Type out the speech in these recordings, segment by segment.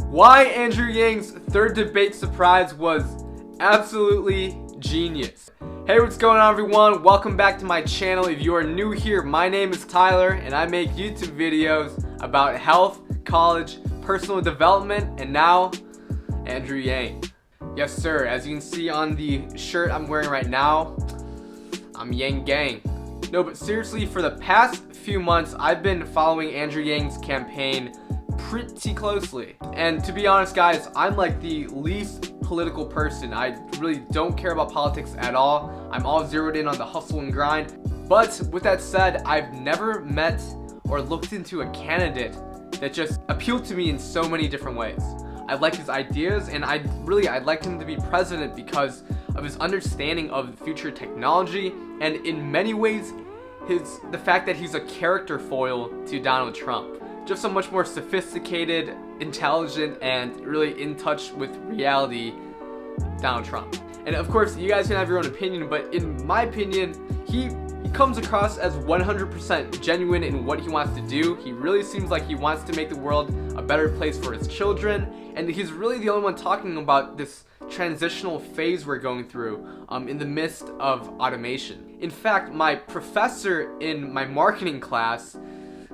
Why Andrew Yang's third debate surprise was absolutely genius. Hey, what's going on everyone? Welcome back to my channel. If you are new here, my name is Tyler and I make YouTube videos about health, college, personal development, and now Andrew Yang. Yes sir, as you can see on the shirt I'm wearing right now, I'm Yang Gang. No, but seriously, for the past few months I've been following Andrew Yang's campaign pretty closely. And to be honest guys, I'm like the least political person. I really don't care about politics at all. I'm all zeroed in on the hustle and grind. But with that said, I've never met or looked into a candidate that just appealed to me in so many different ways. I like his ideas, and I'd like him to be president because of his understanding of future technology, and in many ways the fact that he's a character foil to Donald Trump. Just a much more sophisticated, intelligent, and really in touch with reality Donald Trump. And of course, you guys can have your own opinion, but in my opinion, he comes across as 100% genuine in what he wants to do. He really seems like he wants to make the world a better place for his children, and he's really the only one talking about this transitional phase we're going through in the midst of automation. In fact, my professor in my marketing class,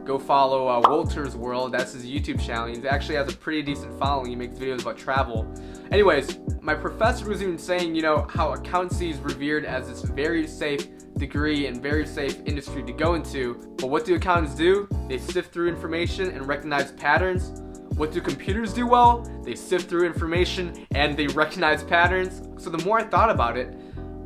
go follow Walter's World, that's his YouTube channel. He actually has a pretty decent following. He makes videos about travel. Anyways, my professor was even saying, you know, how accountancy is revered as this very safe degree and very safe industry to go into. But what do accountants do? They sift through information and recognize patterns. What do computers do well? They sift through information and they recognize patterns. So the more I thought about it,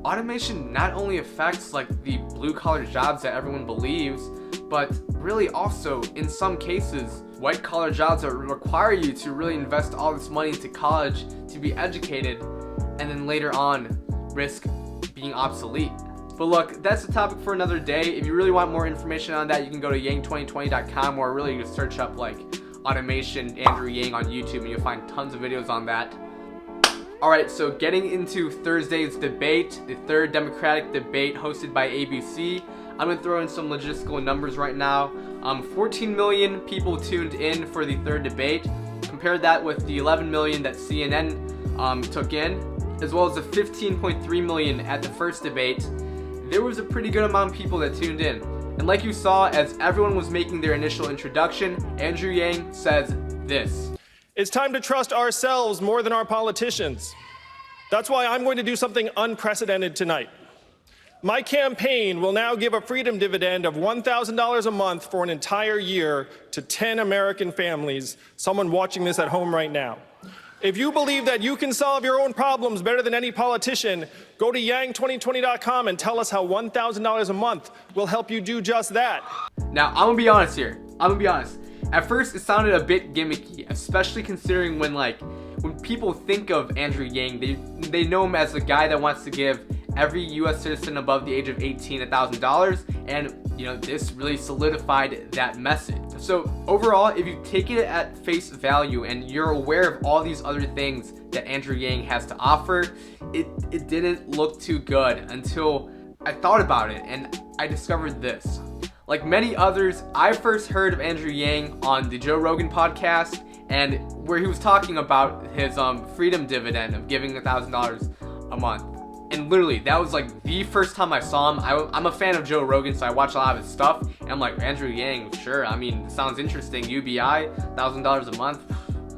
automation not only affects like the blue-collar jobs that everyone believes, but really also, in some cases, white-collar jobs that require you to really invest all this money into college to be educated and then later on risk being obsolete. But look, that's a topic for another day. If you really want more information on that, you can go to yang2020.com, or really just search up like automation Andrew Yang on YouTube and you'll find tons of videos on that. Alright, so getting into Thursday's debate, the third Democratic debate hosted by ABC. I'm going to throw in some logistical numbers right now. 14 million people tuned in for the third debate. Compare that with the 11 million that CNN took in, as well as the 15.3 million at the first debate. There was a pretty good amount of people that tuned in. And like you saw, as everyone was making their initial introduction, Andrew Yang says this. It's time to trust ourselves more than our politicians. That's why I'm going to do something unprecedented tonight. My campaign will now give a freedom dividend of $1,000 a month for an entire year to 10 American families, someone watching this at home right now. If you believe that you can solve your own problems better than any politician, go to yang2020.com and tell us how $1,000 a month will help you do just that. Now, I'm gonna be honest here. At first, it sounded a bit gimmicky, especially considering when people think of Andrew Yang, they know him as the guy that wants to give every U.S. citizen above the age of 18 $1,000, and you know, this really solidified that message. So overall, if you take it at face value and you're aware of all these other things that Andrew Yang has to offer, it didn't look too good until I thought about it and I discovered this. Like many others, I first heard of Andrew Yang on the Joe Rogan podcast, and where he was talking about his freedom dividend of giving $1,000 a month. And literally, that was like the first time I saw him. I'm a fan of Joe Rogan, so I watch a lot of his stuff. And I'm like, Andrew Yang, sure. I mean, it sounds interesting. UBI, $1,000 a month.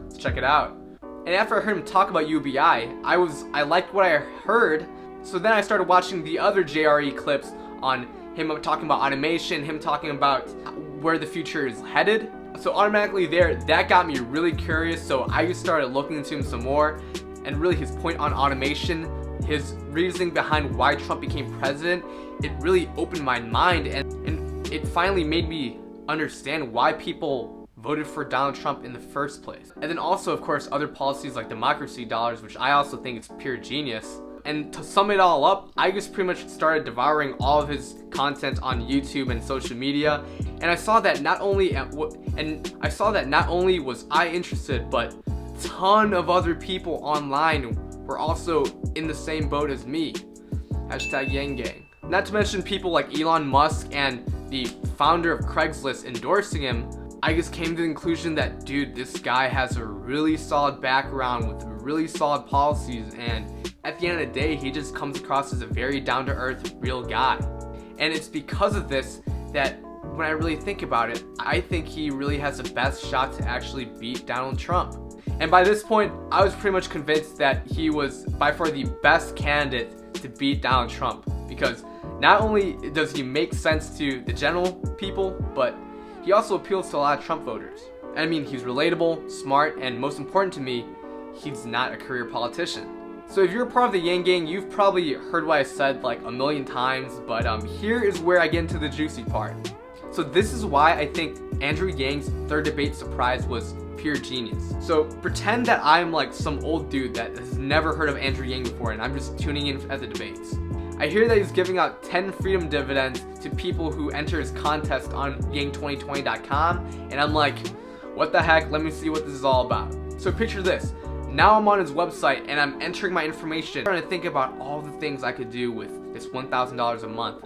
Let's check it out. And after I heard him talk about UBI, I liked what I heard. So then I started watching the other JRE clips on him talking about automation, him talking about where the future is headed. So automatically that got me really curious. So I just started looking into him some more. And really his point on automation, his reasoning behind why Trump became president, it really opened my mind, and it finally made me understand why people voted for Donald Trump in the first place. And then also, of course, other policies like democracy dollars, which I also think is pure genius. And to sum it all up, I just pretty much started devouring all of his content on YouTube and social media, and I saw that not only was I interested, but a ton of other people online were also in the same boat as me. Hashtag Yang Gang. Not to mention people like Elon Musk and the founder of Craigslist endorsing him, I just came to the conclusion that, dude, this guy has a really solid background with really solid policies, and at the end of the day, he just comes across as a very down-to-earth, real guy. And it's because of this that when I really think about it, I think he really has the best shot to actually beat Donald Trump. And by this point, I was pretty much convinced that he was by far the best candidate to beat Donald Trump, because not only does he make sense to the general people, but he also appeals to a lot of Trump voters. I mean, he's relatable, smart, and most important to me, he's not a career politician. So if you're a part of the Yang Gang, you've probably heard what I said like a million times, but here is where I get into the juicy part. So this is why I think Andrew Yang's third debate surprise was pure genius. So pretend that I'm like some old dude that has never heard of Andrew Yang before, and I'm just tuning in at the debates. I hear that he's giving out 10 freedom dividends to people who enter his contest on yang2020.com, and I'm like, what the heck, let me see what this is all about. So picture this, now I'm on his website and I'm entering my information, trying to think about all the things I could do with this $1,000 a month,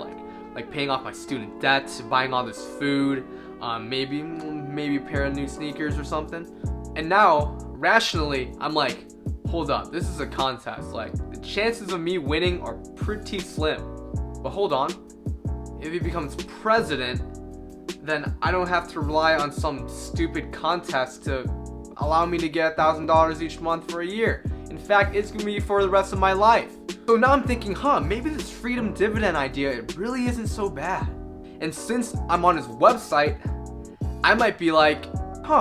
like paying off my student debt, buying all this food, maybe a pair of new sneakers or something. And now, rationally, I'm like, hold up, this is a contest, like the chances of me winning are pretty slim. But hold on, if he becomes president, then I don't have to rely on some stupid contest to allow me to get $1,000 each month for a year. In fact, it's gonna be for the rest of my life. So now I'm thinking, maybe this freedom dividend idea, it really isn't so bad. And since I'm on his website, I might be like,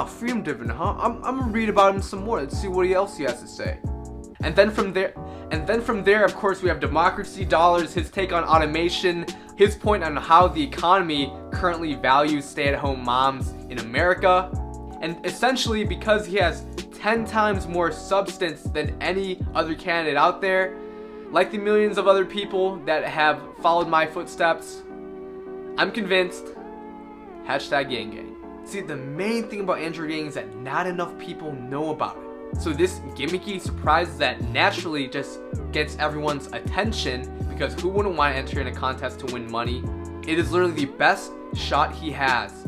freedom dividend, I'm gonna read about him some more. Let's see what else he has to say. And then from there, of course, we have democracy dollars, his take on automation, his point on how the economy currently values stay-at-home moms in America. And essentially, because he has 10 times more substance than any other candidate out there, like the millions of other people that have followed my footsteps, I'm convinced, #Yang Gang. See, the main thing about Andrew Yang is that not enough people know about it. So this gimmicky surprise that naturally just gets everyone's attention, because who wouldn't want to enter in a contest to win money? It is literally the best shot he has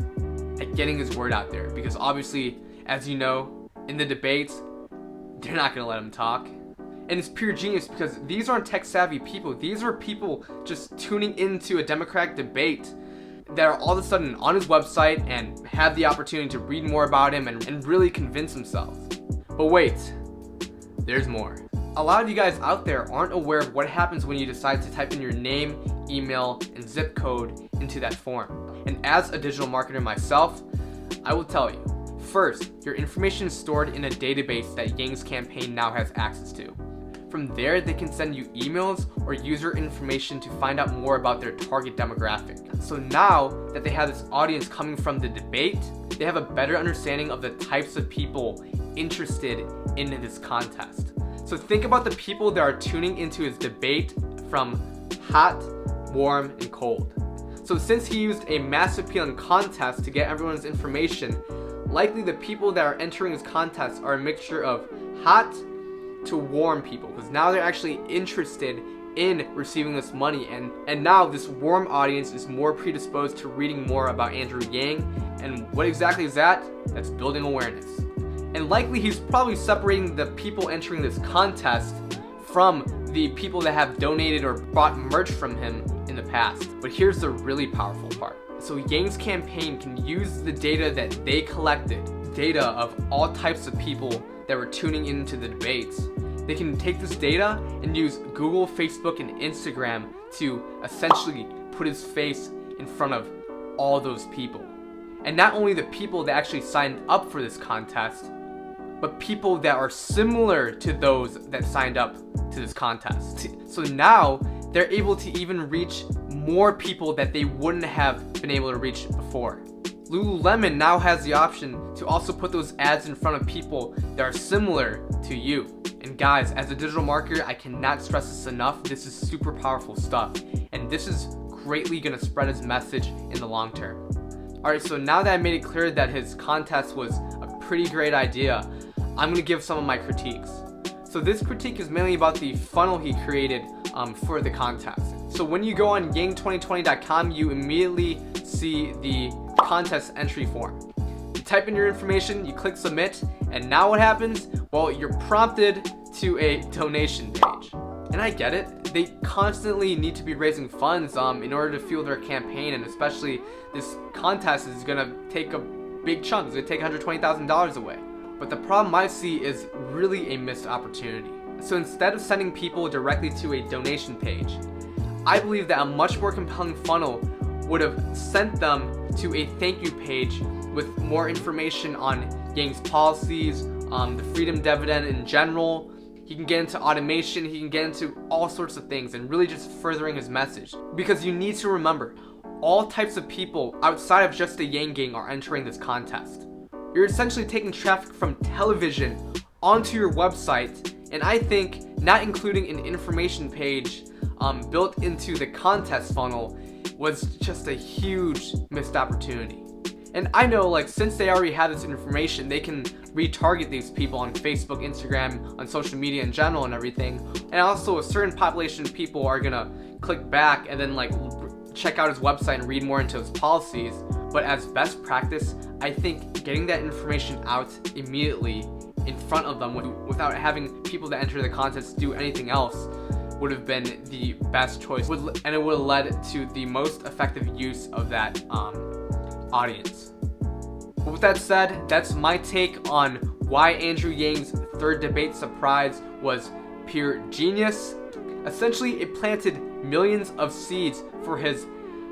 at getting his word out there, because obviously, as you know, in the debates, they're not going to let him talk. And it's pure genius because these aren't tech-savvy people. These are people just tuning into a Democratic debate that are all of a sudden on his website and have the opportunity to read more about him and really convince themselves. But wait, there's more. A lot of you guys out there aren't aware of what happens when you decide to type in your name, email, and zip code into that form. And as a digital marketer myself, I will tell you. First, your information is stored in a database that Yang's campaign now has access to. From there, they can send you emails or user information to find out more about their target demographic. So now that they have this audience coming from the debate, they have a better understanding of the types of people interested in this contest. So think about the people that are tuning into his debate from hot, warm, and cold. So since he used a mass appealing contest to get everyone's information, likely the people that are entering his contest are a mixture of hot to warm people, because now they're actually interested in receiving this money, and now this warm audience is more predisposed to reading more about Andrew Yang. And what exactly is that? That's building awareness. And likely he's probably separating the people entering this contest from the people that have donated or bought merch from him in the past. But here's the really powerful part. So Yang's campaign can use the data that they collected, data of all types of people that were tuning into the debates. They can take this data and use Google, Facebook, and Instagram to essentially put his face in front of all those people. And not only the people that actually signed up for this contest, but people that are similar to those that signed up to this contest. So now they're able to even reach more people that they wouldn't have been able to reach before. Lululemon now has the option to also put those ads in front of people that are similar to you. And guys, as a digital marketer, I cannot stress this enough. This is super powerful stuff, and this is greatly gonna spread his message in the long term. Alright, so now that I made it clear that his contest was a pretty great idea, I'm gonna give some of my critiques. So this critique is mainly about the funnel he created for the contest. So when you go on yang2020.com, you immediately see the contest entry form. You type in your information, you click submit, and now what happens? Well, you're prompted to a donation page. And I get it, they constantly need to be raising funds in order to fuel their campaign, and especially this contest is gonna take a big chunk. It's gonna take $120,000 away. But the problem I see is really a missed opportunity. So instead of sending people directly to a donation page, I believe that a much more compelling funnel would have sent them to a thank you page with more information on Yang's policies, the freedom dividend in general. He can get into automation, he can get into all sorts of things and really just furthering his message. Because you need to remember, all types of people outside of just the Yang gang are entering this contest. You're essentially taking traffic from television onto your website, and I think not including an information page built into the contest funnel was just a huge missed opportunity. And I know, like, since they already have this information, they can retarget these people on Facebook, Instagram, on social media in general and everything. And also a certain population of people are gonna click back and then like check out his website and read more into his policies. But as best practice, I think getting that information out immediately in front of them without having people that enter the contest do anything else would have been the best choice, and it would have led to the most effective use of that audience. But with that said, that's my take on why Andrew Yang's third debate surprise was pure genius. Essentially, it planted millions of seeds for his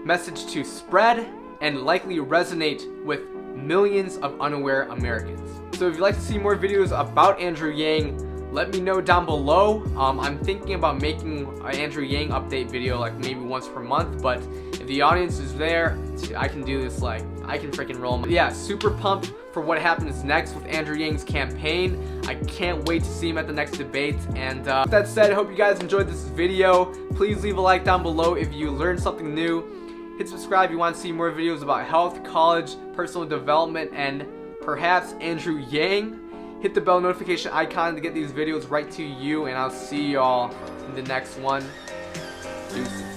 message to spread and likely resonate with millions of unaware Americans. So if you'd like to see more videos about Andrew Yang, let me know down below. I'm thinking about making an Andrew Yang update video like maybe once per month, but if the audience is there, I can do this, like, I can freaking roll. But yeah, super pumped for what happens next with Andrew Yang's campaign. I can't wait to see him at the next debate. And with that said, I hope you guys enjoyed this video. Please leave a like down below if you learned something new. Hit subscribe if you want to see more videos about health, college, personal development, and perhaps Andrew Yang. Hit the bell notification icon to get these videos right to you, and I'll see y'all in the next one. Deuces.